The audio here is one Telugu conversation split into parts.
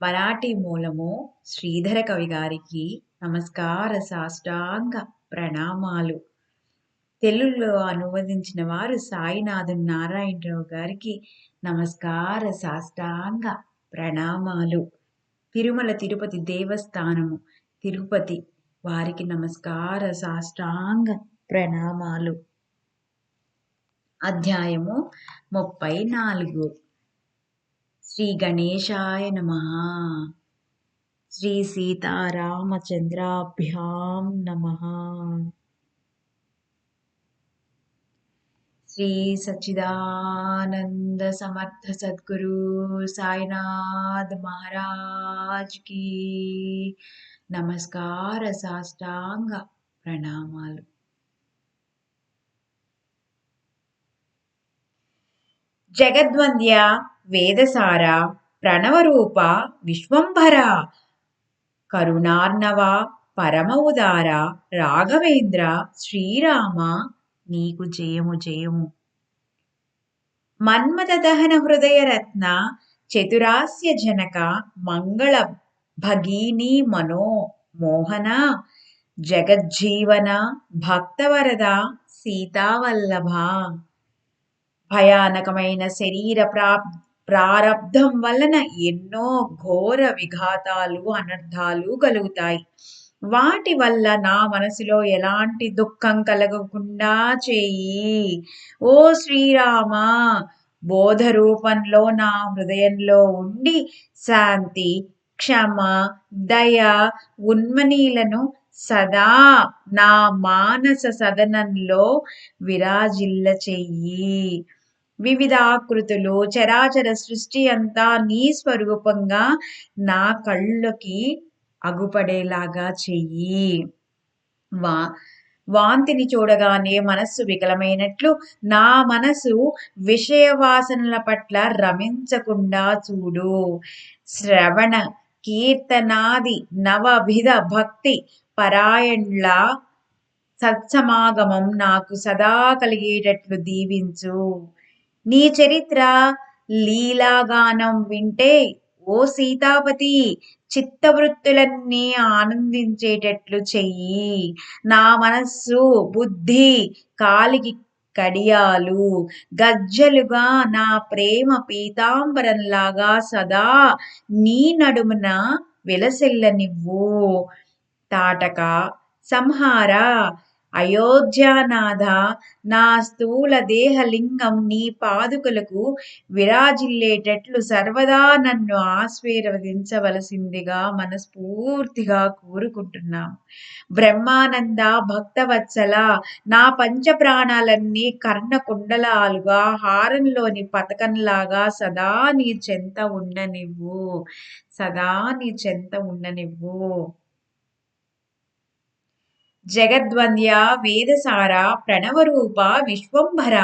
మరాఠీ మూలము శ్రీధర కవి గారికి నమస్కార సాష్టాంగ ప్రణామాలు. తెలుగులో అనువదించిన వారు సాయినాథు నారాయణరావు గారికి నమస్కార సాష్టాంగ ప్రణామాలు. తిరుమల తిరుపతి దేవస్థానము తిరుపతి వారికి నమస్కార సాష్టాంగ ప్రణామాలు. అధ్యాయము 34. శ్రీ గణేశాయ నమః. శ్రీ సీతారామచంద్రాభ్యాం నమః. శ్రీ సచ్చిదానంద సమర్థ సద్గురు సాయినాథ్ మహారాజ్ కి నమస్కార సాష్టాంగ ప్రణామాలు. జగద్వంద్య వేదసార ప్రణవరూప విశ్వంభర కరుణార్ణవ పరమ ఉదార రాఘవేంద్ర శ్రీరామ నీకు జయము జయము. మన్మథ దహన హృదయ రత్న చతురాస్య జనక మంగళ భగినీ మనో మోహన జగజ్జీవన భక్తవరద సీతావల్లభ. భయానకమైన శరీర ప్రారబ్ధం వలన ఎన్నో ఘోర విఘాతాలు అనర్థాలు కలుగుతాయి. వాటి వల్ల నా మనసులో ఎలాంటి దుఃఖం కలగకుండా చేయి. ఓ శ్రీరామ, బోధ రూపంలో నా హృదయంలో ఉండి శాంతి, క్షమ, దయ, ఉన్మనీలను సదా నా మానస సదనంలో విరాజిల్ల చెయ్యి. వివిధ ఆకృతులు చరాచర సృష్టి అంతా నీ స్వరూపంగా నా కళ్ళకి అగుపడేలాగా చెయ్యి. వాంతిని చూడగానే మనస్సు వికలమైనట్లు నా మనసు విషయ వాసనల పట్ల రమించకుండా చూడు. శ్రవణ కీర్తనాది నవవిధ భక్తి పరాయణ్ల సత్సమాగమం నాకు సదా కలిగేటట్లు దీవించు. నీ చరిత్ర లీలాగానం వింటే ఓ సీతాపతి చిత్తవృత్తులన్నీ ఆనందించేటట్లు చెయ్యి. నా మనస్సు బుద్ధి కాలికి కడియాలు గజ్జలుగా నా ప్రేమ పీతాంబరంలాగా సదా నీ నడుమున విలసిల్లనివ్వు. తాటక సంహార అయోధ్యానాథ, నా స్థూల దేహలింగం నీ పాదుకలకు విరాజిల్లేటట్లు సర్వదా నన్ను ఆశీర్వదించవలసిందిగా మనస్ఫూర్తిగా కోరుకుంటున్నాం. బ్రహ్మానంద భక్తవత్సల, నా పంచప్రాణాలన్నీ కర్ణకుండలాలుగా హారంలోని పతకంలాగా సదా నీ చెంత ఉండనివ్వు. సదా నీ చెంత ఉండనివ్వు. జగద్వంద్య వేదసార ప్రణవరూప విశ్వంభర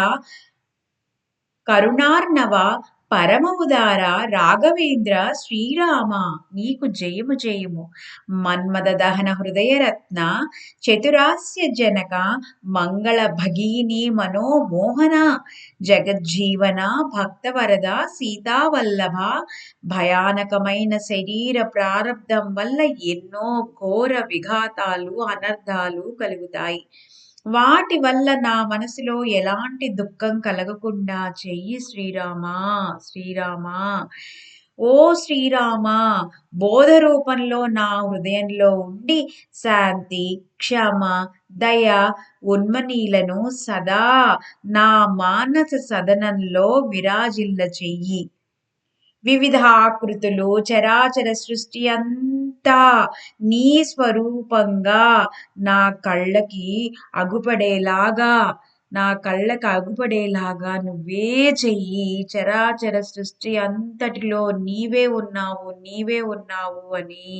కరుణార్ణవ పరమ ఉదార రాఘవేంద్ర శ్రీరామ నీకు జయము జయము. మన్మథ దహన హృదయ రత్న చతురాస్య జనక మంగళ భగినీ మనో మోహన జగజ్జీవన భక్తవరద సీతావల్లభ. భయానకమైన శరీర ప్రారబ్ధం వల్ల ఎన్నో ఘోర విఘాతాలు అనర్థాలు కలుగుతాయి. వాటి వల్ల నా మనసులో ఎలాంటి దుఃఖం కలగకుండా చెయ్యి శ్రీరామ. శ్రీరామ, ఓ శ్రీరామ, బోధ రూపంలో నా హృదయంలో ఉండి శాంతి, క్షమ, దయ, ఉన్మనీలను సదా నా మానస సదనంలో విరాజిల్ల చెయ్యి. వివిధ ఆకృతులు చరాచర సృష్టి అంతా నీ స్వరూపంగా నా కళ్ళకి అగుపడేలాగా నువ్వే చెయ్యి. చరాచర సృష్టి అంతటిలో నీవే ఉన్నావు అని.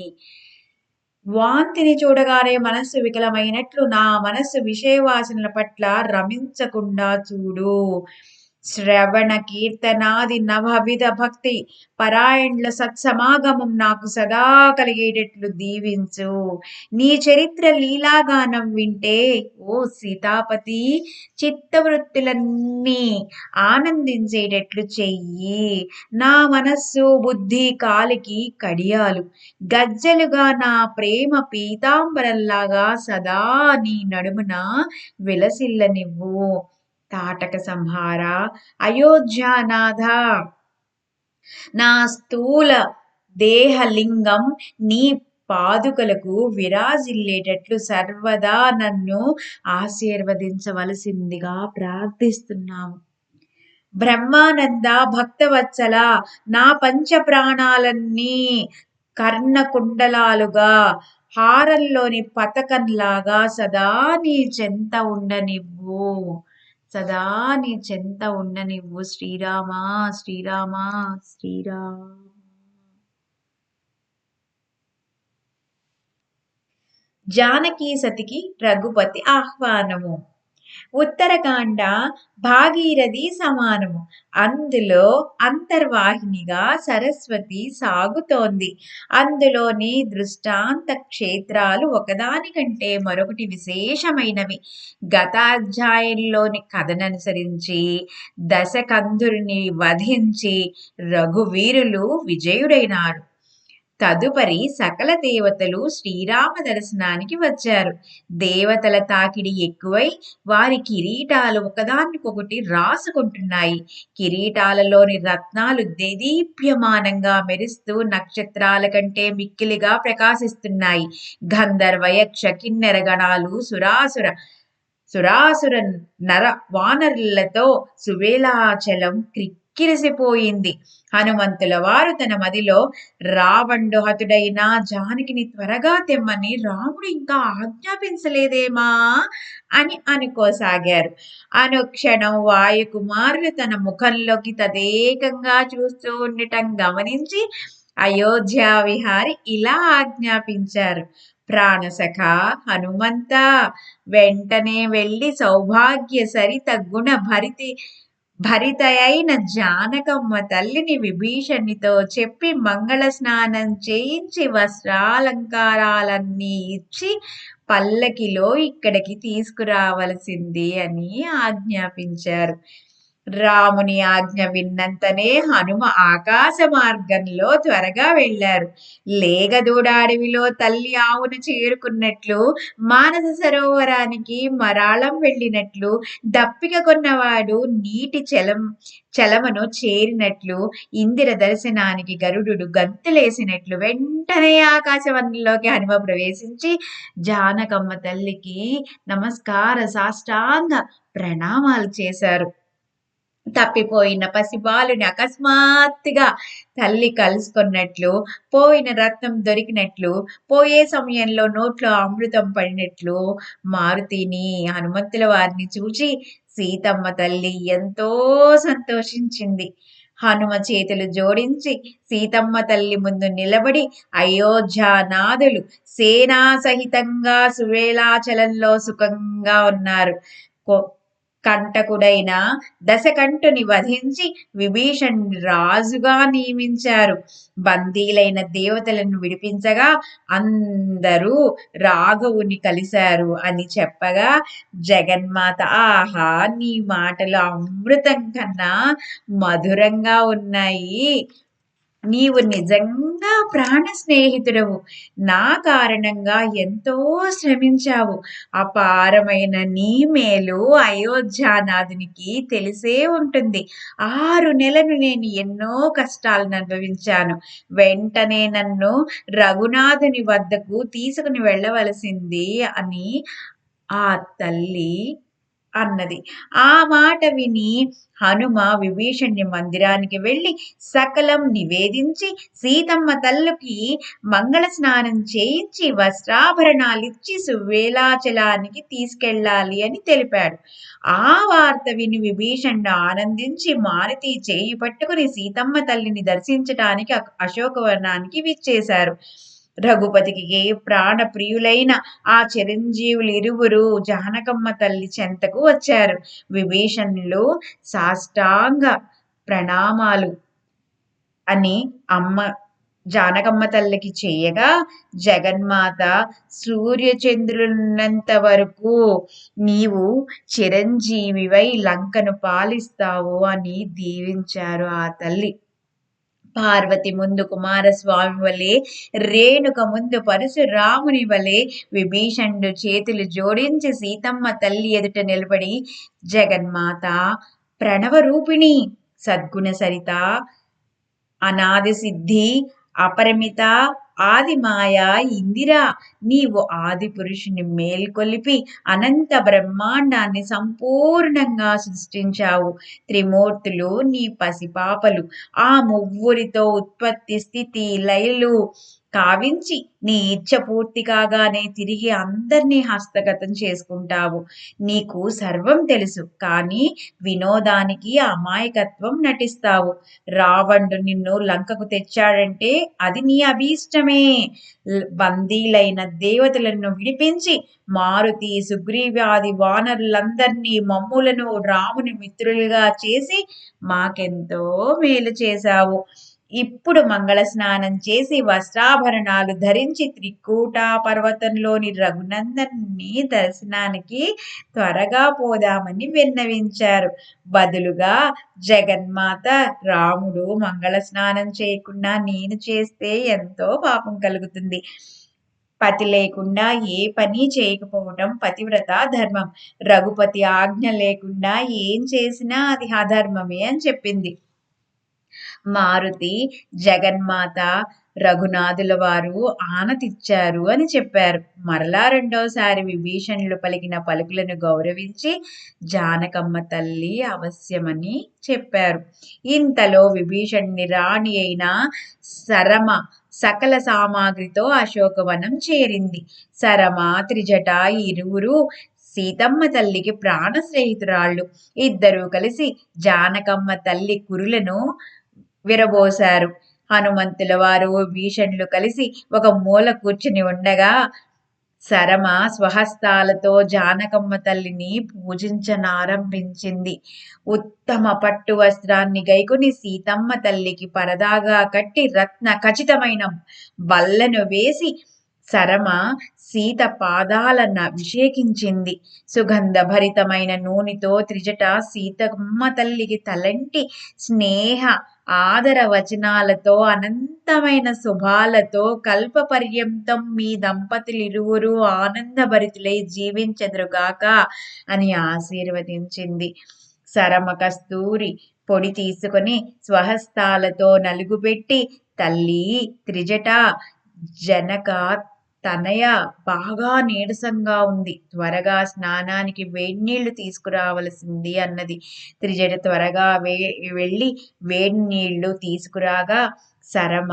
వాంతిని చూడగానే మనస్సు వికలమైనట్లు నా మనస్సు విషయవాసనల పట్ల రమించకుండా చూడు. శ్రవణ కీర్తనాది నవవిధ భక్తి పరాయణుల సత్సమాగమం నాకు సదా కలిగేటట్లు దీవించు. నీ చరిత్ర లీలాగానం వింటే ఓ సీతాపతి చిత్తవృత్తులన్నీ ఆనందించేటట్లు చెయ్యి. నా మనస్సు బుద్ధి కాలికి కడియాలు గజ్జలుగా నా ప్రేమ పీతాంబరంలాగా సదా నీ నడుమున విలసిల్లనివ్వు. తాటక సంహార అయోధ్యానాథ, నా స్థూల దేహలింగం నీ పాదుకలకు విరాజిల్లేటట్లు సర్వదా నన్ను ఆశీర్వదించవలసిందిగా ప్రార్థిస్తున్నాము. బ్రహ్మానంద భక్తవత్సల, నా పంచ ప్రాణాలన్నీ కర్ణకుండలాలుగా హారంలోని పతకంలాగా సదా నీ చెంత ఉండనివ్వు. సదా నీ చెంత ఉండనివ్వు. శ్రీరామ శ్రీరామ శ్రీరామ. జానకీ సతికి రఘుపతి ఆహ్వానము. ఉత్తరకాండ భాగీరథి సమానము. అందులో అంతర్వాహినిగా సరస్వతి సాగుతోంది. అందులోని దృష్టాంత క్షేత్రాలు ఒకదానికంటే మరొకటి విశేషమైనవి. గత అధ్యాయంలోని కథననుసరించి దశకంధుడిని వధించి రఘువీరులు విజయుడైనారు. తదుపరి సకల దేవతలు శ్రీరామ దర్శనానికి వచ్చారు. దేవతల తాకిడి ఎక్కువై వారి కిరీటాలు ఒకదానికొకటి రాసుకుంటున్నాయి. కిరీటాలలోని రత్నాలు దేదీప్యమానంగా మెరుస్తూ నక్షత్రాల కంటే మిక్కిలిగా ప్రకాశిస్తున్నాయి. గంధర్వ యక్ష కిన్నెర గణాలు సురాసుర నర వానరులతో సువేలాచలం క్రిక్కిరిసిపోయింది. హనుమంతుల వారు తన మదిలో రావణుడు హతుడైన జానకిని త్వరగా తెమ్మని రాముడు ఇంకా ఆజ్ఞాపించలేదేమా అని అనుకోసాగారు. అనుక్షణం వాయుకుమారులు తన ముఖంలోకి తదేకంగా చూస్తూ ఉండటం గమనించి అయోధ్య విహారి ఇలా ఆజ్ఞాపించారు. ప్రాణసఖ హనుమంత, వెంటనే వెళ్ళి సౌభాగ్య సరిత గుణ భరితయైన జానకమ్మ తల్లిని విభీషణునితో చెప్పి మంగళ స్నానం చేయించి వస్త్రాలంకారాలన్నీ ఇచ్చి పల్లకిలో ఇక్కడికి తీసుకురావలసింది అని ఆజ్ఞాపించారు. రాముని ఆజ్ఞ విన్నంతనే హనుమ ఆకాశ మార్గంలో త్వరగా వెళ్లారు. లేగదూడ అడవిలో తల్లి ఆవును చేరుకున్నట్లు, మానస సరోవరానికి మరాళం వెళ్ళినట్లు, దప్పిక కొన్నవాడు నీటి చలమను చేరినట్లు, ఇందిర దర్శనానికి గరుడు గంతులేసినట్లు వెంటనే ఆకాశవనంలోకి హనుమ ప్రవేశించి జానకమ్మ తల్లికి నమస్కార సాష్టాంగ ప్రణామాలు చేశారు. తప్పిపోయిన పసిబాలుని అకస్మాత్తుగా తల్లి కలుసుకున్నట్లు, పోయిన రత్నం దొరికినట్లు, పోయే సమయంలో నోట్లో అమృతం పడినట్లు మారుతిని హనుమంతుల వారిని చూచి సీతమ్మ తల్లి ఎంతో సంతోషించింది. హనుమ చేతులు జోడించి సీతమ్మ తల్లి ముందు నిలబడి అయోధ్యానాథులు సేనా సహితంగా సువేలాచలంలో సుఖంగా ఉన్నారు. కంటకుడైన దశకంఠుని వధించి విభీషణుని రాజుగా నియమించారు. బందీలైన దేవతలను విడిపించగా అందరూ రాఘవుని కలిశారు అని చెప్పగా జగన్మాత ఆహా, నీ మాటలు అమృతం కన్నా మధురంగా ఉన్నాయి. నీవు నిజంగా ప్రాణ స్నేహితుడవు. నా కారణంగా ఎంతో శ్రమించావు. అపారమైన నీ మేలు అయోధ్యానాథునికి తెలిసే ఉంటుంది. 6 నెలలు నేను ఎన్నో కష్టాలను అనుభవించాను. వెంటనే నన్ను రఘునాథుని వద్దకు తీసుకుని వెళ్ళవలసింది అని ఆ తల్లి అన్నది. ఆ మాట విని హనుమ విభీషణుని మందిరానికి వెళ్ళి సకలం నివేదించి సీతమ్మ తల్లికి మంగళ స్నానం చేయించి వస్త్రాభరణాలిచ్చి సువేలాచలానికి తీసుకెళ్ళాలి అని తెలిపాడు. ఆ వార్త విని విభీషణుడు ఆనందించి మారుతి చేయి పట్టుకుని సీతమ్మ తల్లిని దర్శించటానికి అశోకవనానికి విచ్చేశారు. రఘుపతికి ప్రాణప్రియులైన ఆ చిరంజీవులిరువురు జానకమ్మ తల్లి చెంతకు వచ్చారు. విభీషణులు సాష్టాంగ ప్రణామాలు అని అమ్మ జానకమ్మ తల్లికి చేయగా, జగన్మాత సూర్యచంద్రులున్నంత వరకు నీవు చిరంజీవివై లంకను పాలిస్తావు అని దీవించారు ఆ తల్లి. పార్వతి ముందు కుమారస్వామి వలె, రేణుక ముందు పరశురాముని వలె విభీషణుడు చేతులు జోడించి సీతమ్మ తల్లి ఎదుట నిలబడి, జగన్మాత, ప్రణవరూపిణి, సద్గుణ సరిత, అనాది సిద్ధి, అపరిమిత, ఆదిమాయ, ఇందిరా, నీవు ఆది పురుషుని మేల్కొలిపి అనంత బ్రహ్మాండాన్ని సంపూర్ణంగా సృష్టించావు. త్రిమూర్తులు నీ పసిపాపలు. ఆ మువ్వురితో ఉత్పత్తి, స్థితి, లయలు కావించి నీ ఇచ్చ పూర్తి కాగానే తిరిగి అందరినీ హస్తగతం చేసుకుంటావు. నీకు సర్వం తెలుసు, కానీ వినోదానికి అమాయకత్వం నటిస్తావు. రావణుడు నిన్ను లంకకు తెచ్చాడంటే అది నీ అభీష్టమే. బందీలైన దేవతలను విడిపించి మారుతి, సుగ్రీవాది వానరులందరినీ, మమ్ములను రాముని మిత్రులుగా చేసి మాకెంతో మేలు చేశావు. ఇప్పుడు మంగళ స్నానం చేసి వస్త్రాభరణాలు ధరించి త్రికూట పర్వతంలోని రఘునందన్ని దర్శనానికి త్వరగా పోదామని విన్నవించారు. బదులుగా జగన్మాత, రాముడు మంగళ స్నానం చేయకుండా నేను చేస్తే ఎంతో పాపం కలుగుతుంది. పతి లేకుండా ఏ పని చేయకపోవటం పతివ్రత ధర్మం. రఘుపతి ఆజ్ఞ లేకుండా ఏం చేసినా అది అధర్మమే అని చెప్పింది. మారుతి, జగన్మాత, రఘునాథుల వారు ఆనతిచ్చారు అని చెప్పారు. మరలా రెండోసారి విభీషణులు పలికిన పలుకులను గౌరవించి జానకమ్మ తల్లి అవశ్యమని చెప్పారు. ఇంతలో విభీషణుని రాణి అయిన సరమ సకల సామాగ్రితో అశోకవనం చేరింది. సరమ, త్రిజట ఇరువురు సీతమ్మ తల్లికి ప్రాణ స్నేహితురాళ్ళు. ఇద్దరూ కలిసి జానకమ్మ తల్లి కురులను విరబోశారు. హనుమంతుల వారు, భీషణులు కలిసి ఒక మూల కూర్చుని ఉండగా, సరమ స్వహస్తాలతో జానకమ్మ తల్లిని పూజించనారంభించింది. ఉత్తమ పట్టు వస్త్రాన్ని గైకొని సీతమ్మ తల్లికి పరదాగా కట్టి రత్న ఖచ్చితమైన బల్లను వేసి సరమ సీత పాదాలను అభిషేకించింది. సుగంధ భరితమైన నూనెతో త్రిజట సీతమ్మ తల్లికి తలంటి స్నేహ ఆదర వచనాలతో, అనంతమైన శుభాలతో కల్ప పర్యంతం మీ దంపతులిరువురు ఆనందభరితులై జీవించెదరుగాక అని ఆశీర్వదించింది. సరమ కస్తూరి పొడి తీసుకొని స్వహస్తాలతో నలుగుపెట్టి, తల్లి త్రిజట, జనక తనయ బాగా నీరసంగా ఉంది, త్వరగా స్నానానికి వేడినీళ్లు తీసుకురావలసింది అన్నది. త్రిజట త్వరగా వెళ్ళి వేడి నీళ్లు తీసుకురాగా, సరమ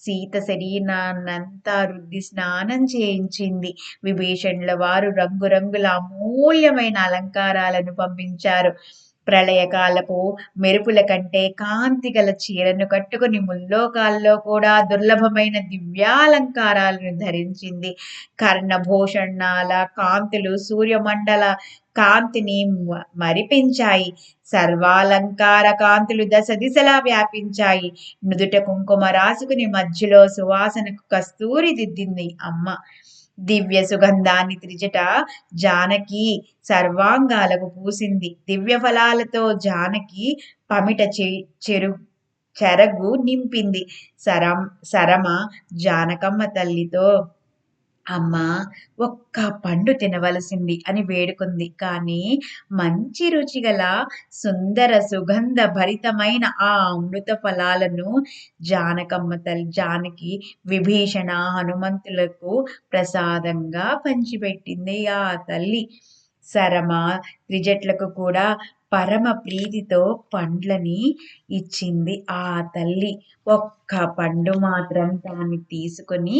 సీత శరీరాన్నంతా రుద్ది స్నానం చేయించింది. విభీషణుల వారు రంగురంగుల అమూల్యమైన అలంకారాలను పంపించారు. ప్రళయకాలపు మెరుపుల కంటే కాంతి గల చీరను కట్టుకుని ముల్లోకాల్లో కూడా దుర్లభమైన దివ్యాలంకారాలను ధరించింది. కర్ణభూషణాల కాంతులు సూర్యమండల కాంతిని మరిపించాయి. సర్వాలంకార కాంతులు దశ దిశలా వ్యాపించాయి. నుదుట కుంకుమ రాసుకుని మధ్యలో సువాసనకు కస్తూరి దిద్దింది అమ్మ. దివ్య సుగంధాన్ని త్రిజట జానకి సర్వాంగాలకు పూసింది. దివ్య ఫలాలతో జానకి పమిట చెరగు నింపింది. సరమ జానకమ్మ తల్లితో, అమ్మా, ఒక్క పండు తినవలసింది అని వేడుకుంది. కానీ మంచి రుచిగల సుందర సుగంధ భరితమైన ఆ అమృత ఫలాలను జానకి విభీషణ హనుమంతులకు ప్రసాదంగా పంచిపెట్టింది ఆ తల్లి. సరమ త్రిజట్లకు కూడా పరమ ప్రీతితో పండ్లని ఇచ్చింది ఆ తల్లి. ఒక్క పండు మాత్రం దాన్ని తీసుకొని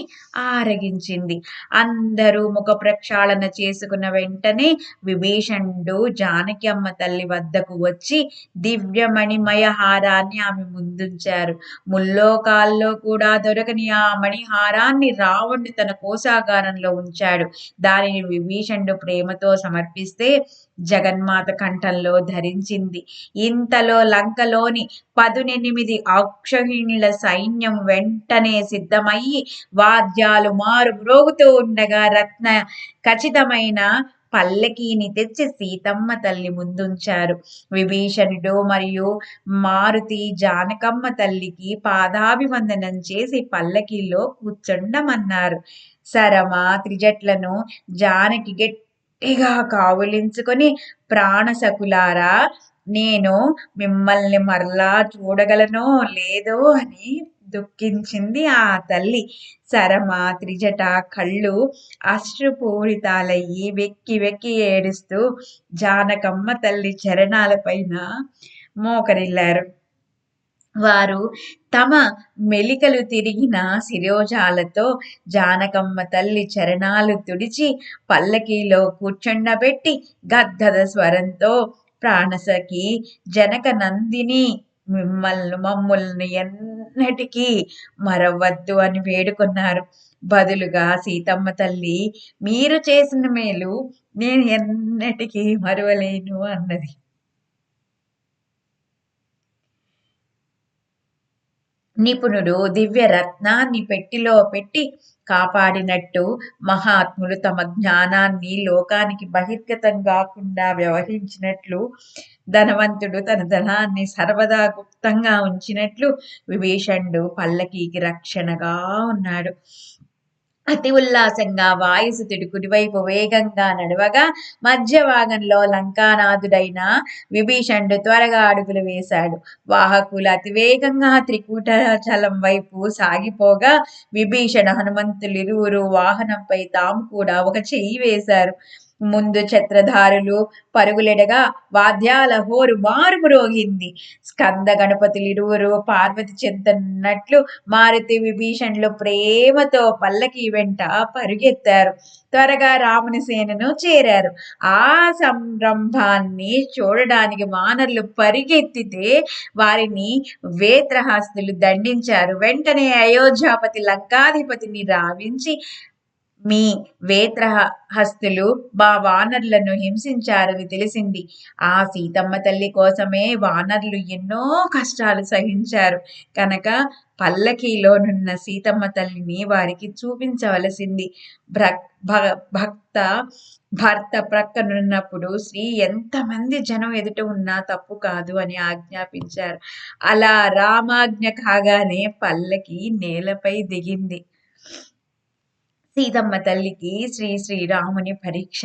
ఆరగించింది. అందరూ ముఖ ప్రక్షాళన చేసుకున్న వెంటనే విభీషణుడు జానకి అమ్మ తల్లి వద్దకు వచ్చి దివ్యమణిమయ హారాన్ని ఆమె ముందుంచారు. ముల్లోకాల్లో కూడా దొరకని ఆ మణిహారాన్ని రావణుడు తన కోశాగారంలో ఉంచాడు. దానిని విభీషణుడు ప్రేమతో సమర్పిస్తే జగన్మాత కంఠంలో ధరించింది. ఇంతలో లంకలోని 18 అక్షౌహిణుల సైన్యం వెంటనే సిద్ధమయ్యి వాద్యాలు మారు మ్రోగుతూ ఉండగా రత్న ఖచ్చితమైన పల్లకీని తెచ్చి సీతమ్మ తల్లి ముందుంచారు. విభీషణుడు మరియు మారుతి జానకమ్మ తల్లికి పాదాభివందనం చేసి పల్లకీలో కూర్చుండమన్నారు. సరమ త్రిజట్లను జానకి గట్టిగా కావులించుకొని, ప్రాణసకులారా, నేను మిమ్మల్ని మరలా చూడగలనో లేదో అని దుఃఖించింది ఆ తల్లి. సరమ త్రిజట కళ్ళు అశ్రుపూరితాలయ్యి వెక్కి వెక్కి ఏడుస్తూ జానకమ్మ తల్లి చరణాలపైన మోకరిల్లారు. వారు తమ మెలికలు తిరిగిన శిరోజాలతో జానకమ్మ తల్లి చరణాలు తుడిచి పల్లకీలో కూర్చుండబెట్టి గద్గద స్వరంతో, ప్రాణసఖి జనక నందిని, మమ్ముల్ని ఎన్నటికీ మరవద్దు అని వేడుకొన్నారు. బదులుగా సీతమ్మ తల్లి, మీరు చేసిన మేలు నేను ఎన్నటికీ మరువలేను అన్నది. నిపుణుడు దివ్య రత్నాన్ని పెట్టిలో పెట్టి కాపాడినట్టు మహాత్ములు తమ జ్ఞానాన్ని లోకానికి బహిర్గతం కాకుండా వ్యవహరించినట్లు, ధనవంతుడు తన ధనాన్ని సర్వదా గుప్తంగా ఉంచినట్లు విభీషణుడు పల్లకీకి రక్షణగా ఉన్నాడు. అతి ఉల్లాసంగా వాయుసుతుడు కుడివైపు వేగంగా నడవగా మధ్య భాగంలో లంకానాథుడైన విభీషణుడు త్వరగా అడుగులు వేశాడు. వాహకులు అతివేగంగా త్రికూటాచలం వైపు సాగిపోగా విభీషణ హనుమంతులిరువురు వాహనంపై తాము కూడా ఒక చెయ్యి వేశారు. ముందు ఛత్రధారులు పరుగులెడగా వాద్యాల హోరు మారుమ్రోగింది. స్కంద గణపతులిరువురు పార్వతి చెంతనున్నట్లు మారుతి విభీషణులు ప్రేమతో పల్లకి వెంట పరుగెత్తారు. త్వరగా రాముని సేనను చేరారు. ఆ సంరంభాన్ని చూడడానికి వానరులు పరిగెత్తితే వారిని వేత్రహస్తులు దండించారు. వెంటనే అయోధ్యాపతి లంకాధిపతిని రావించి, మీ వేత్రహస్తులు మా వానరులను హింసించారని తెలిసింది. ఆ సీతమ్మ తల్లి కోసమే వానరులు ఎన్నో కష్టాలు సహించారు కనుక పల్లకీలోనున్న సీతమ్మ తల్లిని వారికి చూపించవలసింది. భర్త ప్రక్కనున్నప్పుడు స్త్రీ ఎంతమంది జనం ఎదుట ఉన్నా తప్పు కాదు అని ఆజ్ఞాపించారు. అలా రామాజ్ఞ కాగానే పల్లకి నేలపై దిగింది. సీతమ్మ తల్లికి శ్రీరాముని పరీక్ష.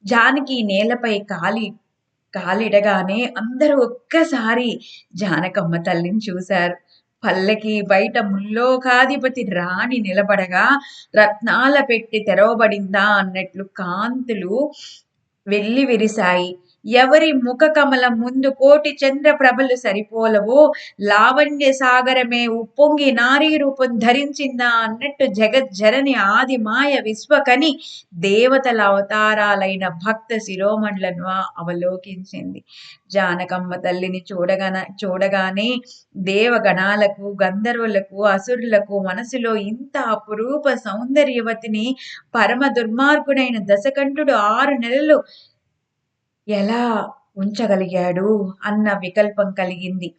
జానకి నేలపై కాలిడగానే అందరూ ఒక్కసారి జానకమ్మ తల్లిని చూశారు. పల్లకి బయట ముల్లోకాధిపతి రాణి నిలబడగా రత్నాల పెట్టి తెరవబడిందా అన్నట్లు కాంతులు వెల్లి విరిశాయి. ఎవరి ముఖ కమలం ముందు కోటి చంద్ర ప్రభలు సరిపోలవో, లావణ్య సాగరమే ఉప్పొంగి నారీ రూపం ధరించిందా అన్నట్టు జగజ్జనని ఆది మాయ విశ్వకని దేవతల అవతారాలైన భక్త శిరోమణులను అవలోకించింది. జానకమ్మ తల్లిని చూడగానే దేవగణాలకు, గంధర్వులకు, అసురులకు మనసులో ఇంత అపురూప సౌందర్యవతిని పరమ దుర్మార్గుడైన దశకంఠుడు 6 నెలలు ఎలా ఉంచగలిగాడు అన్న వికల్పం కలిగింది.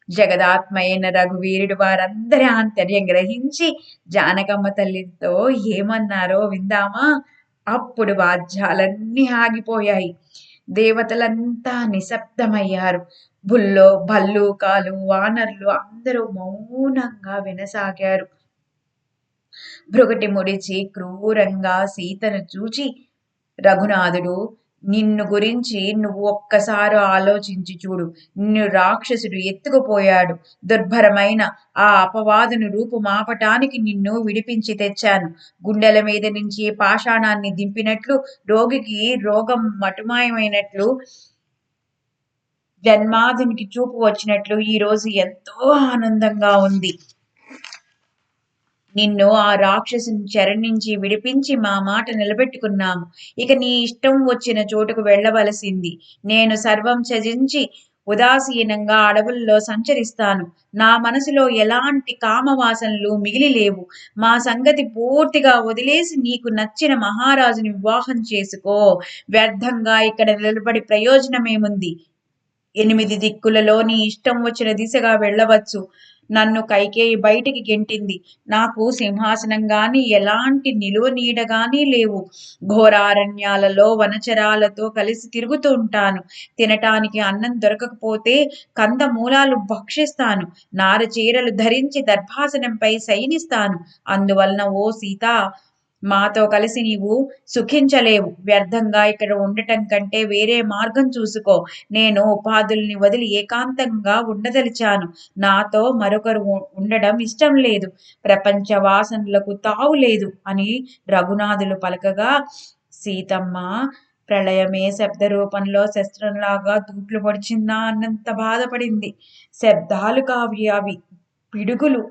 జగదాత్మైన రఘువీరుడు వారందరి ఆంతర్యం గ్రహించి జానకమ్మ తల్లితో ఏమన్నారో విందామా? అప్పుడు వాద్యాలన్నీ ఆగిపోయాయి. దేవతలంతా నిశ్శబ్దమయ్యారు. భల్లూకాలు, వానరులు అందరూ మౌనంగా వినసాగారు. భృగుటి ముడిచి క్రూరంగా సీతను చూచి, రఘునాథుడు నిన్ను గురించి నువ్వు ఒక్కసారి ఆలోచించి చూడు. నిన్ను రాక్షసుడు ఎత్తుకుపోయాడు. దుర్భరమైన ఆ అపవాదును రూపుమాపటానికి నిన్ను విడిపించి తెచ్చాను. గుండెల మీద నుంచి పాషాణాన్ని దింపినట్లు, రోగికి రోగం మటుమాయమైనట్లు, జన్మాధునికి చూపు వచ్చినట్లు ఈరోజు ఎంతో ఆనందంగా ఉంది. నిన్ను ఆ రాక్షసుని చెర నుంచి విడిపించి మా మాట నిలబెట్టుకున్నాము. ఇక నీ ఇష్టం వచ్చిన చోటుకు వెళ్ళవలసింది. నేను సర్వం త్యజించి ఉదాసీనంగా అడవుల్లో సంచరిస్తాను. నా మనసులో ఎలాంటి కామవాసనలు మిగిలి లేవు. మా సంగతి పూర్తిగా వదిలేసి నీకు నచ్చిన మహారాజుని వివాహం చేసుకో. వ్యర్థంగా ఇక్కడ నిలబడి ప్రయోజనమేముంది? 8 దిక్కులలో నీ ఇష్టం వచ్చిన దిశగా వెళ్ళవచ్చు. నన్ను కైకేయి బయటికి గెంటింది. నాకు సింహాసనం గాని ఎలాంటి నిలువ నీడ గాని లేవు. ఘోరారణ్యాలలో వనచరాలతో కలిసి తిరుగుతూ ఉంటాను. తినటానికి అన్నం దొరకకపోతే కందమూలాలు భక్షిస్తాను. నారచీరలు ధరించి దర్భాసనంపై శయనిస్తాను. అందువలన ఓ సీత, మాతో కలిసి నీవు సుఖించలేవు. వ్యర్థంగా ఇక్కడ ఉండటం కంటే వేరే మార్గం చూసుకో. నేను ఉపాధుల్ని వదిలి ఏకాంతంగా ఉండదలిచాను. నాతో మరొకరు ఉండడం ఇష్టం లేదు. ప్రపంచ వాసనలకు తావు లేదు అని రఘునాథులు పలకగా, సీతమ్మ ప్రళయమే శబ్ద రూపంలో శస్త్రంలాగా తూట్లు పొడిచిందా అన్నంత బాధపడింది. శబ్దాలు కావి అవి, పిడుగులు.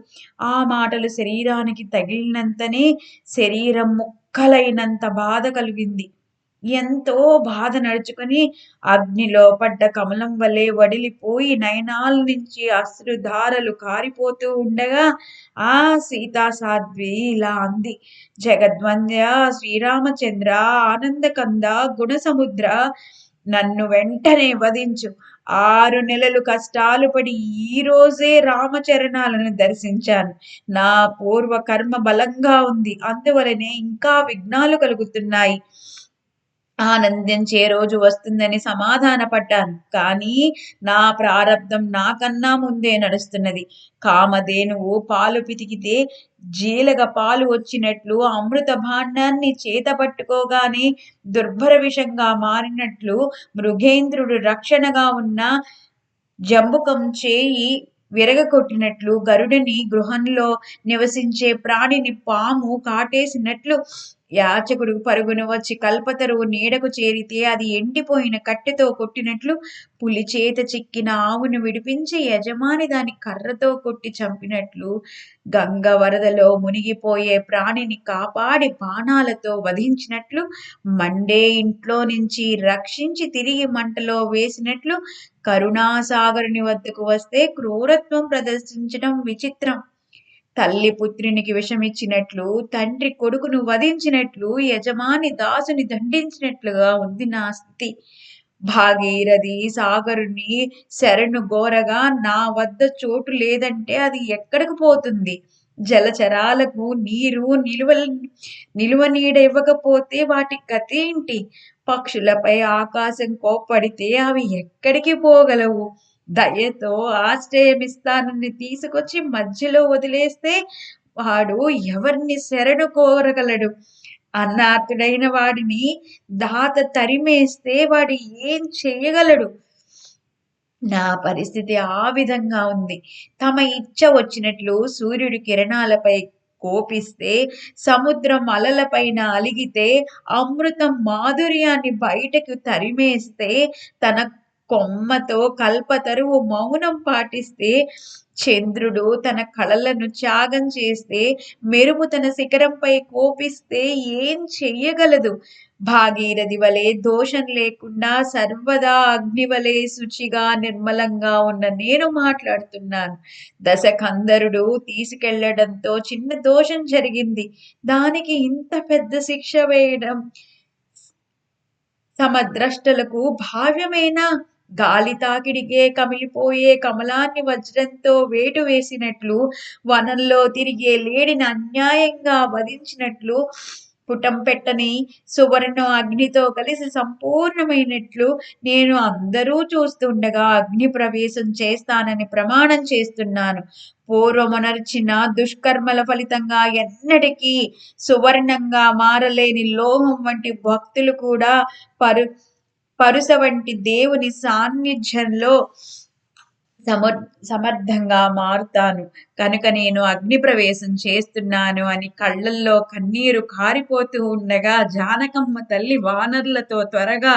ఆ మాటలు శరీరానికి తగిలినంతనే శరీరం ముక్కలైనంత బాధ కలిగింది. ఎంతో బాధ నడుచుకుని అగ్నిలో పడ్డ కమలం వలె వడిలిపోయి నయనాల నుంచి అశ్రుధారలు కారిపోతూ ఉండగా ఆ సీతా సాధ్వి ఇలా అంది. జగద్వంద్య శ్రీరామచంద్ర, ఆనందకంద, గుణసముద్ర, నన్ను వెంటనే వధించు. 6 నెలలు కష్టాలు పడి ఈ రోజే రామచరణాలను దర్శించాను. నా పూర్వ కర్మ బలంగా ఉంది. అందువలనే ఇంకా విఘ్నాలు కలుగుతున్నాయి. ఆనందించే రోజు వస్తుందని సమాధానపడ్డాను. కానీ నా ప్రారబ్ధం నాకన్నా ముందే నడుస్తున్నది. కామధేనువు పాలు పితికితే జీలగ పాలు వచ్చినట్లు, అమృత భాండాన్ని చేతపట్టుకోగానే దుర్భర విషంగా మారినట్లు, మృగేంద్రుడు రక్షణగా ఉన్న జంబుకం చేయి విరగకొట్టినట్లు, గరుడుని గృహంలో నివసించే ప్రాణిని పాము కాటేసినట్లు, యాచకుడు పరుగున వచ్చి కల్పతరువు నీడకు చేరితే అది ఎండిపోయిన కట్టెతో కొట్టినట్లు, పులి చేత చిక్కిన ఆవును విడిపించి యజమాని దాని కర్రతో కొట్టి చంపినట్లు, గంగ వరదలో మునిగిపోయే ప్రాణిని కాపాడి బాణాలతో వధించినట్లు, మండే ఇంట్లో నుంచి రక్షించి తిరిగి మంటలో వేసినట్లు, కరుణాసాగరుని వద్దకు వస్తే క్రూరత్వం ప్రదర్శించడం విచిత్రం. తల్లి పుత్రునికి విషమిచ్చినట్లు, తండ్రి కొడుకును వధించినట్లు, యజమాని దాసుని దండించినట్లుగా ఉంది నా స్థితి. భాగీరథి సాగరుని శరణు గోరగా నా వద్ద చోటు లేదంటే అది ఎక్కడికి పోతుంది? జలచరాలకు నీరు నిలువ నీడ ఇవ్వకపోతే వాటి గతేంటి? పక్షులపై ఆకాశం కోప్పడితే అవి ఎక్కడికి పోగలవు? దయతో ఆశ్రయమిస్తానని తీసుకొచ్చి మధ్యలో వదిలేస్తే వాడు ఎవరిని శరణు కోరగలడు? అన్నార్థుడైన వాడిని దాత తరిమేస్తే వాడు ఏం చెయ్యగలడు? నా పరిస్థితి ఆ విధంగా ఉంది. తమ ఇచ్చ వచ్చినట్లు సూర్యుడి కిరణాలపై కోపిస్తే, సముద్రం అలలపైన అలిగితే, అమృతం మాధుర్యాన్ని బయటకు తరిమేస్తే, తన కొమ్మతో కల్పతరువు మౌనం పాటిస్తే, చంద్రుడు తన కళలను త్యాగం చేస్తే, మెరుపు తన శిఖరంపై కోపిస్తే ఏం చెయ్యగలదు? భాగీరథి వలె దోషం లేకుండా సర్వదా అగ్ని వలె శుచిగా నిర్మలంగా ఉన్న నేను మాట్లాడుతున్నాను. దశకందరుడు తీసుకెళ్లడంతో చిన్న దోషం జరిగింది. దానికి ఇంత పెద్ద శిక్ష వేయడం సమద్రష్టలకు భావ్యమేనా? గాలి తాకిడికే కమిలిపోయే కమలాన్ని వజ్రంతో వేటు వేసినట్లు, వనంలో తిరిగే లేడిని అన్యాయంగా వధించినట్లు, పుటం పెట్టని సువర్ణ అగ్నితో కలిసి సంపూర్ణమైనట్లు నేను అందరూ చూస్తుండగా అగ్ని ప్రవేశం చేస్తానని ప్రమాణం చేస్తున్నాను. పూర్వమునర్చిన దుష్కర్మల ఫలితంగా ఎన్నటికీ సువర్ణంగా మారలేని లోహం వంటి భక్తులు కూడా పరుస వంటి దేవుని సాన్నిధ్యంలో సమర్థంగా మారుతాను. కనుక నేను అగ్ని ప్రవేశం చేస్తున్నాను అని కళ్ళల్లో కన్నీరు కారిపోతూ ఉండగా జానకమ్మ తల్లి వానరులతో త్వరగా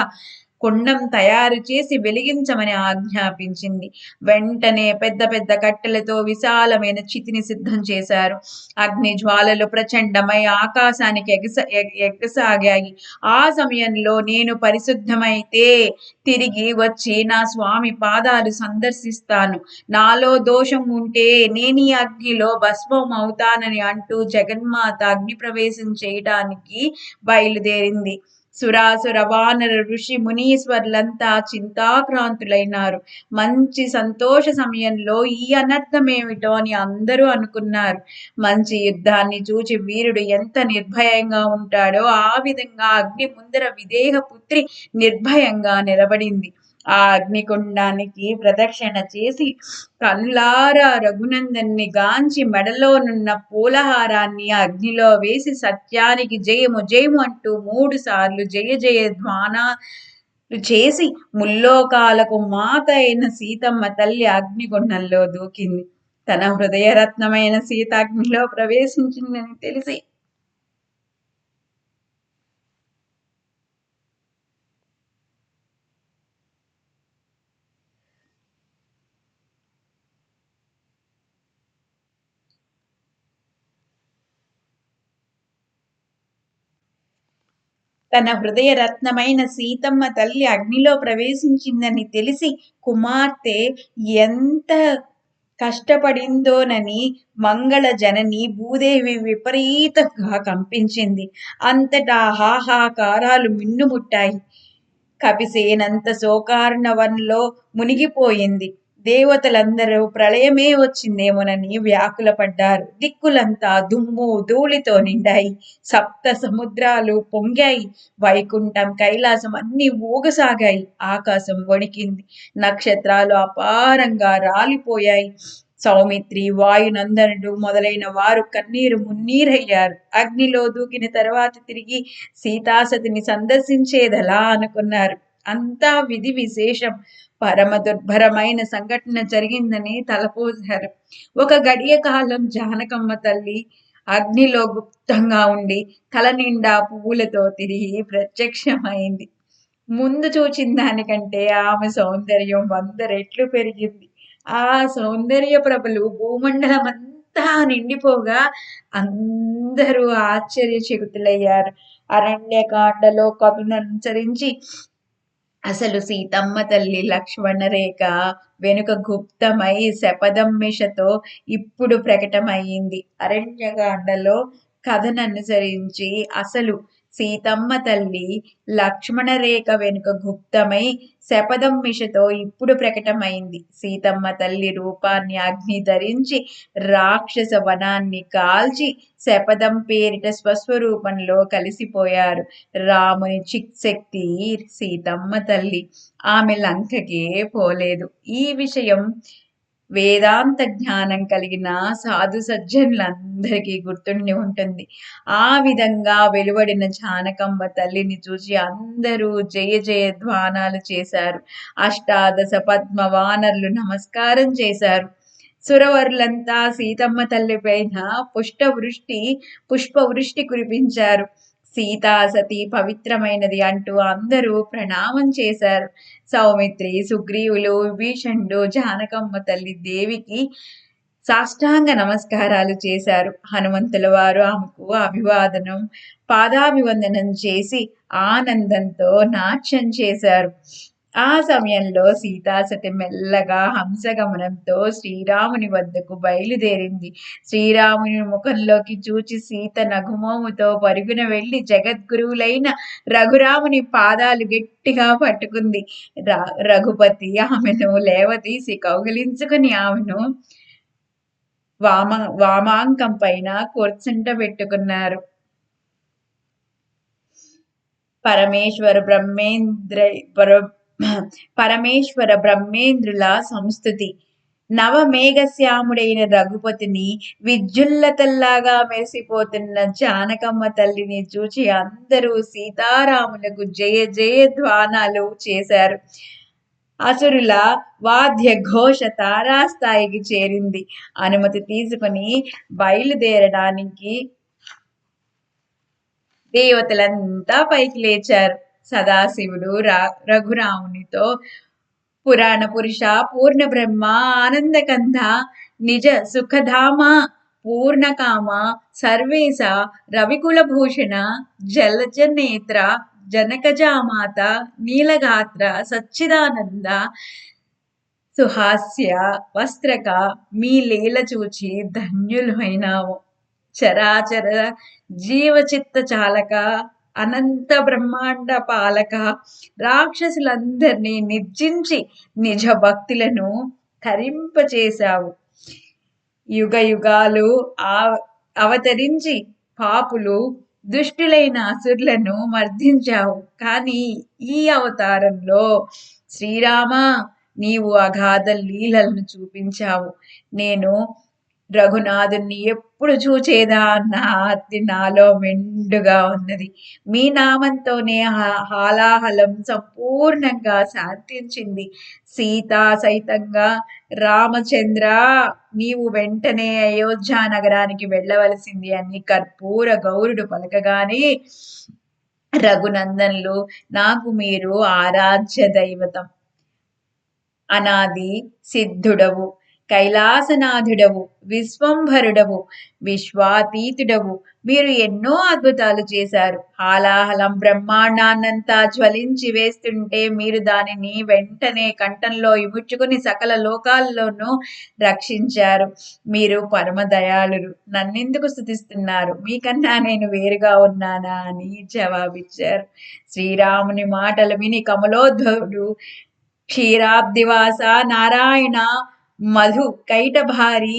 కుండం తయారు చేసి వెలిగించమని ఆజ్ఞాపించింది. వెంటనే పెద్ద పెద్ద కట్టెలతో విశాలమైన చితిని సిద్ధం చేశారు. అగ్ని జ్వాలలు ప్రచండమై ఆకాశానికి ఎగసాగాయి. ఆ సమయంలో నేను పరిశుద్ధమైతే తిరిగి వచ్చి నా స్వామి పాదాలు సందర్శిస్తాను. నాలో దోషం ఉంటే నేనీ అగ్నిలో భస్మం అవుతానని అంటూ జగన్మాత అగ్ని ప్రవేశం చేయటానికి బయలుదేరింది. సురాసుర వానర ఋషి మునీశ్వర్లంతా చింతాక్రాంతులైనారు. మంచి సంతోష సమయంలో ఈ అనర్థమేమిటో అని అందరూ అనుకున్నారు. మంచి యుద్ధాన్ని చూచి వీరుడు ఎంత నిర్భయంగా ఉంటాడో ఆ విధంగా అగ్ని ముందర విదేహ పుత్రి నిర్భయంగా నిలబడింది. ఆ అగ్నికుండానికి ప్రదక్షిణ చేసి కనులారా రఘునందన్ని గాంచి మెడలోనున్న పూలహారాన్ని అగ్నిలో వేసి సత్యానికి జయము జయము అంటూ 3 సార్లు జయ జయ ధ్వానాలు చేసి ముల్లోకాలకు మాత అయిన సీతమ్మ తల్లి అగ్నిగుండంలో దూకింది. తన హృదయరత్నమైన సీత అగ్నిలో ప్రవేశించిందని తెలిసి తన హృదయ రత్నమైన సీతమ్మ తల్లి అగ్నిలో ప్రవేశించిందని తెలిసి కుమార్తె ఎంత కష్టపడిందోనని మంగళ జనని భూదేవి విపరీతంగా కంపించింది. అంతటా హాహాకారాలు మిన్నుముట్టాయి. కపిసేనంత శోకార్ణవంలో మునిగిపోయింది. దేవతలందరూ ప్రళయమే వచ్చిందేమోనని వ్యాకులపడ్డారు. దిక్కులంతా దుమ్ము ధూళితో నిండాయి. సప్త సముద్రాలు పొంగాయి. వైకుంఠం కైలాసం అన్నీ ఊగసాగాయి. ఆకాశం వణికింది. నక్షత్రాలు అపారంగా రాలిపోయాయి. సౌమిత్రి వాయునందనుడు మొదలైన వారు కన్నీరు మున్నీరయ్యారు. అగ్నిలో దూకిన తర్వాత తిరిగి సీతాసతిని సందర్శించేదలా అనుకున్నారు. అంతా విధి విశేషం. పరమ దుర్భరమైన సంఘటన జరిగిందని తలపోశారు. ఒక గడియ కాలం జానకమ్మ తల్లి అగ్నిలో గుప్తంగా ఉండి తల నిండా పువ్వులతో తిరిగి ప్రత్యక్షమైంది. ముందు చూచిన దానికంటే ఆమె సౌందర్యం 100 రెట్లు పెరిగింది. ఆ సౌందర్య ప్రభలు భూమండలమంతా నిండిపోగా అందరూ ఆశ్చర్యచకితులయ్యారు. అరణ్యకాండలో కథననుసరించి అసలు సీతమ్మ తల్లి లక్ష్మణ రేఖ వెనుక గుప్తమై శపథంమిషతో ఇప్పుడు ప్రకటమయ్యింది. అరణ్యకాండలో కథననుసరించి అసలు సీతమ్మ తల్లి లక్ష్మణ రేఖ వెనుక గుప్తమై శపథంమిషతో ఇప్పుడు ప్రకటమైంది. సీతమ్మ తల్లి రూపాన్ని అగ్ని ధరించి రాక్షస వనాన్ని కాల్చి శపథం పేరిట స్వస్వరూపంలో కలిసిపోయారు. రాముని చిక్శక్తి సీతమ్మ తల్లి. ఆమె లంకకే పోలేదు. ఈ విషయం వేదాంత జ్ఞానం కలిగిన సాధు సజ్జనులందరికీ గుర్తుండి ఉంటుంది. ఆ విధంగా వెలువడిన జానకమ్మ తల్లిని చూసి అందరూ జయ జయ ధ్వానాలు చేశారు. అష్టాదశ పద్మ వానరులు నమస్కారం చేశారు. సురవరులంతా సీతమ్మ తల్లి పైన పుష్పవృష్టి కురిపించారు. సీతా సతీ పవిత్రమైనది అంటూ అందరూ ప్రణామం చేశారు. సౌమిత్రి, సుగ్రీవులు, విభీషణుడు, జానకమ్మ తల్లి దేవికి సాష్టాంగ నమస్కారాలు చేశారు. హనుమంతుల వారు ఆమెకు పాదాభివందనం చేసి ఆనందంతో నాట్యం చేశారు. ఆ సమయంలో సీతాసతి మెల్లగా హంసగమనంతో శ్రీరాముని వద్దకు బయలుదేరింది. శ్రీరాముని ముఖంలోకి చూచి సీత నగుమోముతో పరుగున వెళ్లి జగద్గురువులైన రఘురాముని పాదాలు గట్టిగా పట్టుకుంది. రఘుపతి ఆమెను లేవదీసి కౌగిలించుకుని ఆమెను వామాంకం పైన కూర్చుంటబెట్టుకున్నారు. పరమేశ్వర బ్రహ్మేంద్రుల సంస్థుతి. నవమేఘశ్యాముడైన రఘుపతిని, విద్యుల్లతల్లాగా మెరిసిపోతున్న జానకమ్మ తల్లిని చూచి అందరూ సీతారాములకు జయ జయధ్వానాలు చేశారు. అసురుల వాద్య ఘోష తారాస్థాయికి చేరింది. అనుమతి తీసుకుని బయలుదేరడానికి దేవతలంతా పైకి లేచారు. సదాశివుడు రఘురామునితో పురాణ పురుష, పూర్ణ బ్రహ్మ, ఆనందకంధ, నిజ సుఖధామ, పూర్ణకామ, సర్వేశ, రవికులభూషణ, జలజ నేత్ర, జనకజామాత, నీలగాత్ర, సచ్చిదానంద, సుహాస్య వస్త్రక, మీ లీల చూచి ధన్యులమైనాము. చరాచర జీవచిత్త చాలక, అనంత బ్రహ్మాండ పాలక, రాక్షసులందరినీ నిర్జించి నిజ భక్తులను తరింపచేశావు. యుగ యుగాలు అవతరించి పాపులు దుష్టులైన అసురులను మర్దించావు. కానీ ఈ అవతారంలో శ్రీరామ నీవు అగాధ లీలలను చూపించావు. నేను రఘునాథుని ఎప్పుడు చూచేదా అన్న ఆర్తి నాలో మెండుగా ఉన్నది. మీ నామంతోనే హాలాహలం సంపూర్ణంగా శాంతించింది. సీతా సైతంగా రామచంద్ర నీవు వెంటనే అయోధ్య నగరానికి వెళ్ళవలసింది అని కర్పూర గౌరుడు పలకగానే, రఘునందన్లు నాకు మీరు ఆరాధ్య దైవతం, అనాది సిద్ధుడవు, కైలాసనాథుడవు, విశ్వంభరుడవు, విశ్వాతీతుడవు. మీరు ఎన్నో అద్భుతాలు చేశారు. హాలాహలం బ్రహ్మాండాన్నంతా జ్వలించి వేస్తుంటే మీరు దానిని వెంటనే కంఠంలో ఇముడ్చుకుని సకల లోకాల్లోనూ రక్షించారు. మీరు పరమ దయాళులు. నన్నెందుకు స్తుతిస్తున్నారు? మీకన్నా నేను వేరుగా ఉన్నానా అని జవాబిచ్చారు. శ్రీరాముని మాటలు విని కమలోద్భవుడు, క్షీరాబ్దివాస, నారాయణ, మధు కైటభారి,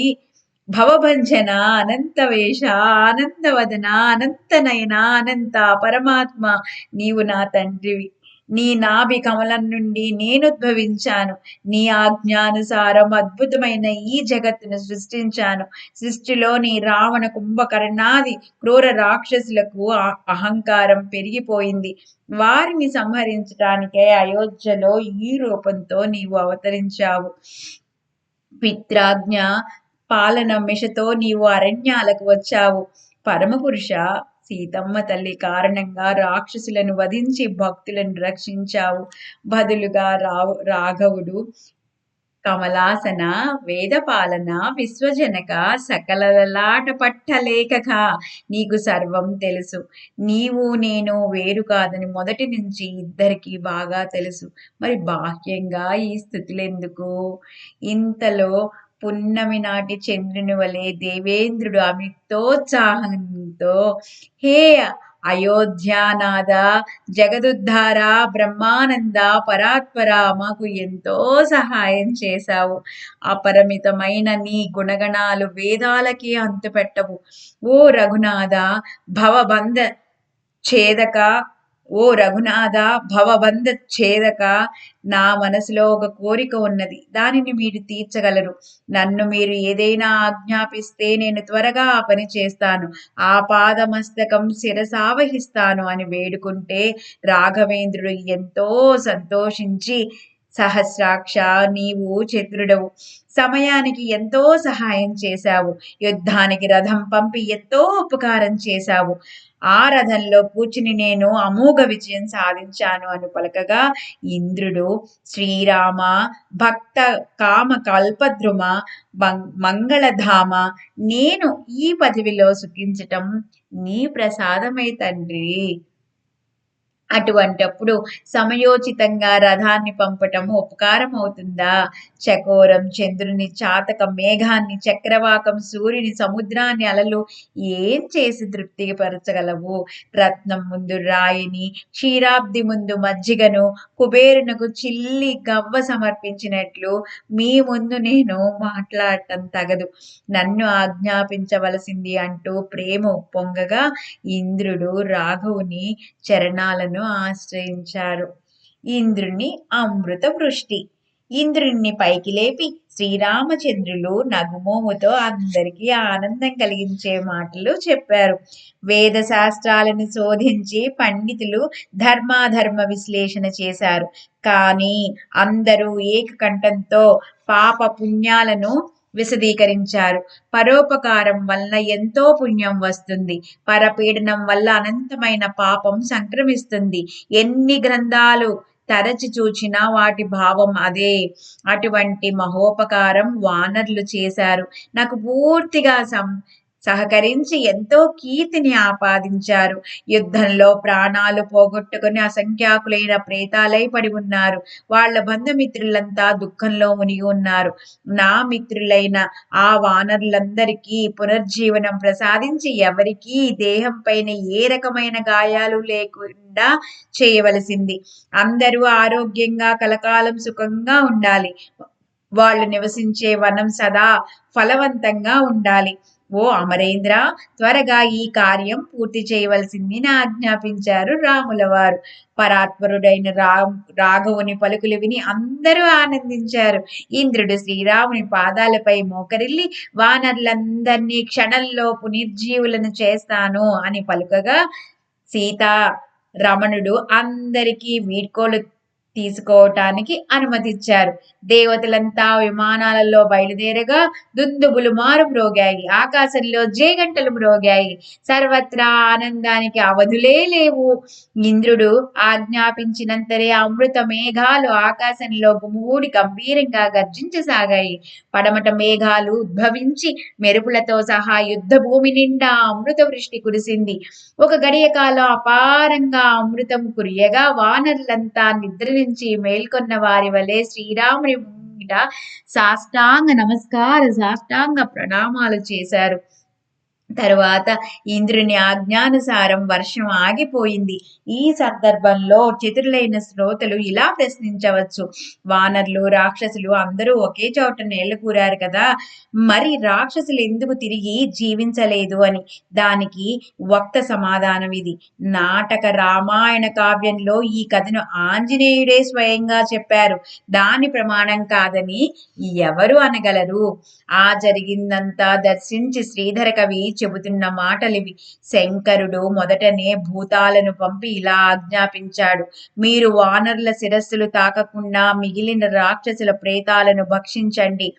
భవభంజన, అనంతవేష, ఆనందవదన, అనంతనయన, అనంత పరమాత్మ నీవు నా తండ్రివి. నీ నాభి కమలం నుండి నేనుద్భవించాను. నీ ఆజ్ఞానుసారం అద్భుతమైన ఈ జగత్తును సృష్టించాను. సృష్టిలోని రావణ కుంభకర్ణాది క్రూర రాక్షసులకు అహంకారం పెరిగిపోయింది. వారిని సంహరించడానికే అయోధ్యలో ఈ రూపంతో నీవు అవతరించావు. పిత్రాజ్ఞ పాలన మిషతో నీవు అరణ్యాలకు వచ్చావు. పరమపురుష, సీతమ్మ తల్లి కారణంగా రాక్షసులను వధించి భక్తులను రక్షించావు. బదులుగా రాఘవుడు కమలాసన, వేదపాలన, విశ్వజనక, సకలలాట పట్టలేఖక నీకు సర్వం తెలుసు. నీవు నేను వేరు కాదని మొదటి నుంచి ఇద్దరికి బాగా తెలుసు. మరి బాహ్యంగా ఈ స్థితులెందుకు? ఇంతలో పున్నమి నాటి చంద్రుని వలె దేవేంద్రుడు అమితోత్సాహంతో, హే అయోధ్యానాథ, జగదుద్ధార, బ్రహ్మానంద, పరాత్పర, మాకు ఎంతో సహాయం చేశావు. అపరిమితమైన నీ గుణగణాలు వేదాలకి అంతుపెట్టవు. ఓ రఘునాథ భవబంధ ఛేదక, ఓ రఘునాథ భవబంధ ఛేదక, నా మనసులో ఒక కోరిక ఉన్నది. దానిని మీరు తీర్చగలరు. నన్ను మీరు ఏదైనా ఆజ్ఞాపిస్తే నేను త్వరగా ఆ పని చేస్తాను. ఆ పాదమస్తకం శిరసావహిస్తాను అని వేడుకుంటే రాఘవేంద్రుడు ఎంతో సంతోషించి, సహస్రాక్ష నీవు చతురుడవు, సమయానికి ఎంతో సహాయం చేశావు. యుద్ధానికి రథం పంపి ఎంతో ఉపకారం చేశావు. ఆ రథంలో కూర్చుని నేను అమోఘ విజయం సాధించాను అని పలకగా, ఇంద్రుడు శ్రీరామ భక్త కామ కల్పద్రుమ మంగళధామ, నేను ఈ పదవిలో సుఖించటం నీ ప్రసాదమై తండ్రి. అటువంటప్పుడు సమయోచితంగా రథాన్ని పంపటం ఉపకారం అవుతుందా? చకోరం చంద్రుని, చాతక మేఘాన్ని, చక్రవాకం సూర్యుని, సముద్రాన్ని అలలు ఏం చేసి తృప్తిపరచగలవు? రత్నం ముందు రాయిని, క్షీరాబ్ది ముందు మజ్జిగను, కుబేరునకు చిల్లి గవ్వ సమర్పించినట్లు మీ ముందు నేను మాట్లాడటం తగదు. నన్ను ఆజ్ఞాపించవలసింది అంటూ ప్రేమ ఉప్పొంగగా ఇంద్రుడు రాఘవుని చరణాలను ఆశ్రయించారు. ఇంద్రుని అమృత వృష్టి. ఇంద్రుణ్ణి పైకి లేపి శ్రీరామచంద్రులు నగుమోముతో అందరికీ ఆనందం కలిగించే మాటలు చెప్పారు. వేద శాస్త్రాలను శోధించి పండితులు ధర్మాధర్మ విశ్లేషణ చేశారు. కానీ అందరూ ఏకకంఠంతో పాప పుణ్యాలను విశదీకరించారు. పరోపకారం వలన ఎంతో పుణ్యం వస్తుంది, పరపీడనం వల్ల అనంతమైన పాపం సంక్రమిస్తుంది. ఎన్ని గ్రంథాలు తరచి చూచినా వాటి భావం అదే. అటువంటి మహోపకారం వానరులు చేశారు. నాకు పూర్తిగా సహకరించి ఎంతో కీర్తిని ఆపాదించారు. యుద్ధంలో ప్రాణాలు పోగొట్టుకుని అసంఖ్యాకులైన ప్రేతాలై పడి ఉన్నారు. వాళ్ళ బంధుమిత్రులంతా దుఃఖంలో మునిగి ఉన్నారు. నా మిత్రులైన ఆ వానరులందరికీ పునర్జీవనం ప్రసాదించి ఎవరికీ దేహం పైన ఏ రకమైన గాయాలు లేకుండా చేయవలసింది. అందరూ ఆరోగ్యంగా కలకాలం సుఖంగా ఉండాలి. వాళ్ళు నివసించే వనం సదా ఫలవంతంగా ఉండాలి. ఓ అమరేంద్ర, త్వరగా ఈ కార్యం పూర్తి చేయవలసింది ఆజ్ఞాపించారు రాముల వారు. పరాత్పరుడైన రాఘవుని పలుకులు విని అందరూ ఆనందించారు. ఇంద్రుడు శ్రీరాముని పాదాలపై మోకరిల్లి వానరులందరినీ క్షణంలో పునర్జీవులను చేస్తాను అని పలుకగా సీతా రమణుడు అందరికీ వీడ్కోలు తీసుకోవటానికి అనుమతిచ్చారు. దేవతలంతా విమానాలలో బయలుదేరగా దుందుబులు మారు మ్రోగాయి. ఆకాశంలో జయగంటలు మ్రోగాయి. సర్వత్రా ఆనందానికి అవధులే లేవు. ఇంద్రుడు ఆజ్ఞాపించినంతరే అమృత మేఘాలు ఆకాశంలో గుమిగూడి గంభీరంగా గర్జించసాగాయి. పడమట మేఘాలు ఉద్భవించి మెరుపులతో సహా యుద్ధ భూమి నిండా అమృత వృష్టి కురిసింది. ఒక గడియ కాలం అపారంగా అమృతం కురియగా వానరులంతా నిద్ర నుంచి మేల్కొన్న వారి వలె శ్రీరాముని ముంగిట సాష్టాంగ ప్రణామాలు చేశారు. తరువాత ఇంద్రుని ఆజ్ఞానుసారం వర్షం ఆగిపోయింది. ఈ సందర్భంలో చతురులైన శ్రోతలు ఇలా ప్రశ్నించవచ్చు: వానరులు రాక్షసులు అందరూ ఒకే చోట నేలకూరారు కదా, మరి రాక్షసులు ఎందుకు తిరిగి జీవించలేదు అని. దానికి వక్త సమాధానం ఇది. నాటక రామాయణ కావ్యంలో ఈ కథను ఆంజనేయుడే స్వయంగా చెప్పారు. దాని ప్రమాణం కాదని ఎవరు అనగలరు? ఆ జరిగిందంతా దర్శించి శ్రీధర కవి చెబుతున్న మాటలివి. శంకరుడు మొదటనే భూతాలను పంపి ఇలా ఆజ్ఞాపించాడు: మీరు వానరుల శిరస్సులు తాకకుండా మిగిలిన రాక్షసుల ప్రేతాలను భక్షించండి.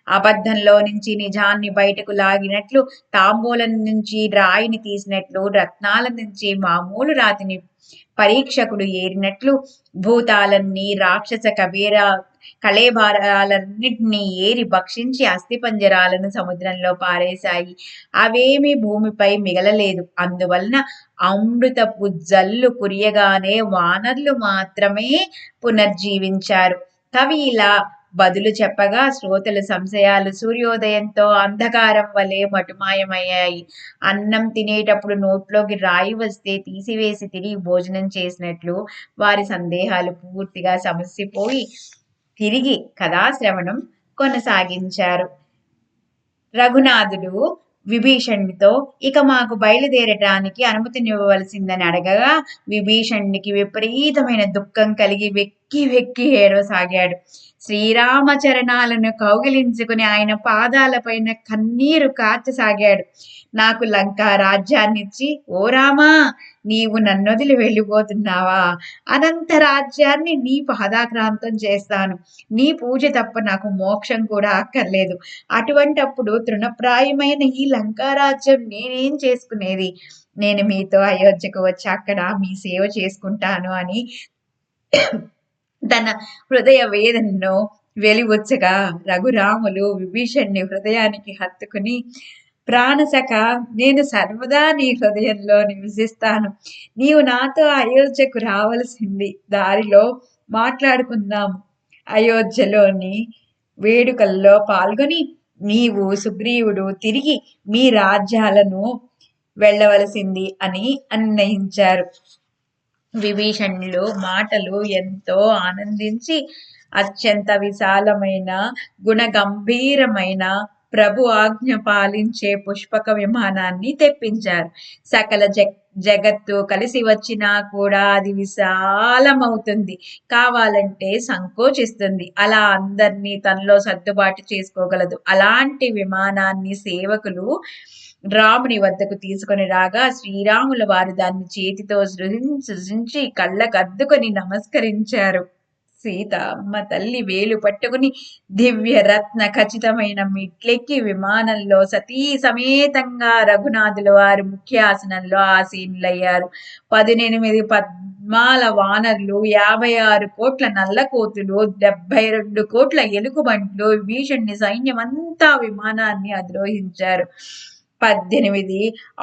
అబద్ధంలో నుంచి నిజాన్ని బయటకు లాగినట్లు, తాంబూలం నుంచి రాయిని తీసినట్లు, రత్నాల నుంచి మామూలు రాతిని పరీక్షకుడు ఏరినట్లు భూతాలన్నీ రాక్షస కళేబారాలన్నింటినీ ఏరి భక్షించి అస్థిపంజరాలను సముద్రంలో పారేశాయి. అవేమీ భూమిపై మిగలలేదు. అందువలన అమృతపు జల్లు కురియగానే వానరులు మాత్రమే పునర్జీవించారు. కవి ఇలా బదులు చెప్పగా శ్రోతల సంశయాలు సూర్యోదయంతో అంధకారం వలె మటుమాయమయ్యాయి. అన్నం తినేటప్పుడు నోట్లోకి రాయి వస్తే తీసివేసి తిరిగి భోజనం చేసినట్లు వారి సందేహాలు పూర్తిగా సమసిపోయి తిరిగి కథాశ్రవణం కొనసాగించారు. రఘునాథుడు విభీషణుడితో ఇక మాకు బయలుదేరటానికి అనుమతినివ్వవలసిందని అడగగా విభీషణుడికి విపరీతమైన దుఃఖం కలిగి వెక్కి వెక్కి ఏడవసాగాడు. శ్రీరామచరణాలను కౌగిలించుకుని ఆయన పాదాలపైన కన్నీరు కార్చసాగాడు. నాకు లంకా రాజ్యాన్నిచ్చి, ఓ రామా, నీవు నన్నొదిలి వెళ్ళిపోతున్నావా? అనంత రాజ్యాన్ని నీ పాదాక్రాంతం చేస్తాను. నీ పూజ తప్ప నాకు మోక్షం కూడా అక్కర్లేదు. అటువంటప్పుడు తృణప్రాయమైన ఈ లంకా రాజ్యం నేనేం చేసుకునేది? నేను మీతో అయోధ్యకు వచ్చి అక్కడ మీ సేవ చేసుకుంటాను అని తన హృదయ వేదనను వెలివొచ్చగా రఘురాములు విభీషణ్ణి హృదయానికి హత్తుకుని, ప్రాణసఖ, నేను సర్వదా నీ హృదయంలో నివసిస్తాను. నీవు నాతో అయోధ్యకు రావలసింది. దారిలో మాట్లాడుకుందాం. అయోధ్యలోని వేడుకల్లో పాల్గొని నీవు సుగ్రీవుడు తిరిగి మీ రాజ్యాలను వెళ్ళవలసింది అని అన్నయించారు. విభీషణులు మాటలు ఎంతో ఆనందించి అత్యంత విశాలమైన గుణగంభీరమైన ప్రభు ఆజ్ఞ పాలించే పుష్పక విమానాన్ని తెప్పించారు. సకల జగత్తు కలిసి వచ్చినా కూడా అది విశాలమవుతుంది. కావాలంటే సంకోచిస్తుంది. అలా అందరినీ తనలో సర్దుబాటు చేసుకోగలదు. అలాంటి విమానాన్ని సేవకులు రాముని వద్దకు తీసుకొని రాగా శ్రీరాముల వారు దాన్ని చేతితో సృజించి కళ్ళకద్దుకొని నమస్కరించారు. సీత అమ్మ తల్లి వేలు పట్టుకుని దివ్య రత్న ఖచ్చితమైన మెట్లెక్కి విమానంలో సతీ సమేతంగా రఘునాథుల వారు ముఖ్యాసనంలో ఆసీనులయ్యారు. 18 పద్మాల వానరులు, 56 కోట్ల నల్లకోతులు, 72 కోట్ల ఎలుగుబంట్లు, భీషణుని సైన్యమంతా విమానాన్ని అధిరోహించారు. 18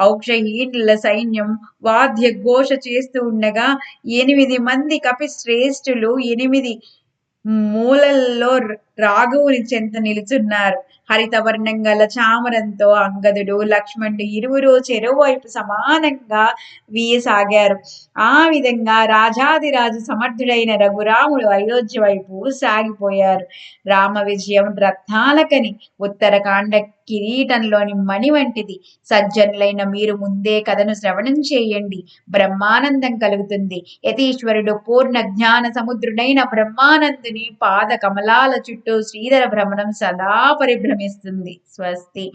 ఔక్షహీనుల సైన్యం వాద్య ఘోష చేస్తూ ఉండగా 8 మంది కపిశ్రేష్ఠులు 8 మూలల్లో రాఘవుని చెంత నిలుచున్నారు. హరితవర్ణం గల చామరంతో అంగదుడు, లక్ష్మణుడు ఇరువురు చెరోవైపు సమానంగా వీయసాగారు. ఆ విధంగా రాజాదిరాజు సమర్థుడైన రఘురాముడు అయోధ్య వైపు సాగిపోయారు. రామ విజయం రత్నాలకని ఉత్తరకాండ కిరీటంలోని మణి వంటిది. సజ్జనులైన మీరు ముందే కథను శ్రవణం చేయండి. బ్రహ్మానందం కలుగుతుంది. యతీశ్వరుడు పూర్ణ జ్ఞాన సముద్రుడైన బ్రహ్మానందుని పాద కమలాల చుట్టూ శ్రీధర భ్రమణం సదా పరిభ్రమిస్తుంది. స్వస్తి.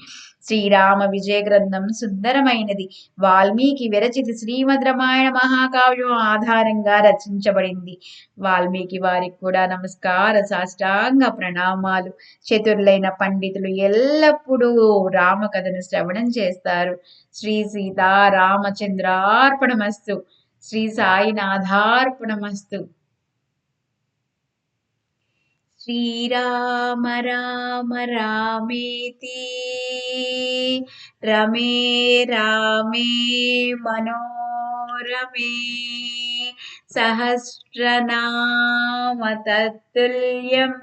శ్రీరామ విజయ గ్రంథం సుందరమైనది. వాల్మీకి విరచిత శ్రీమద్ రామాయణ మహాకావ్యం ఆధారంగా రచించబడింది. వాల్మీకి వారికి కూడా నమస్కార సాష్టాంగ ప్రణామాలు. చతురులైన పండితులు ఎల్లప్పుడూ రామకథను శ్రవణం చేస్తారు. శ్రీ సీతారామచంద్రార్పణమస్తు. శ్రీ సాయినాథార్పణమస్తు. శ్రీరామ రామ రామేతి రమే రామే మనోరమే సహస్రనామ తత్తుల్యం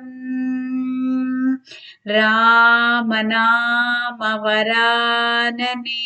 రామనామ వరాననే.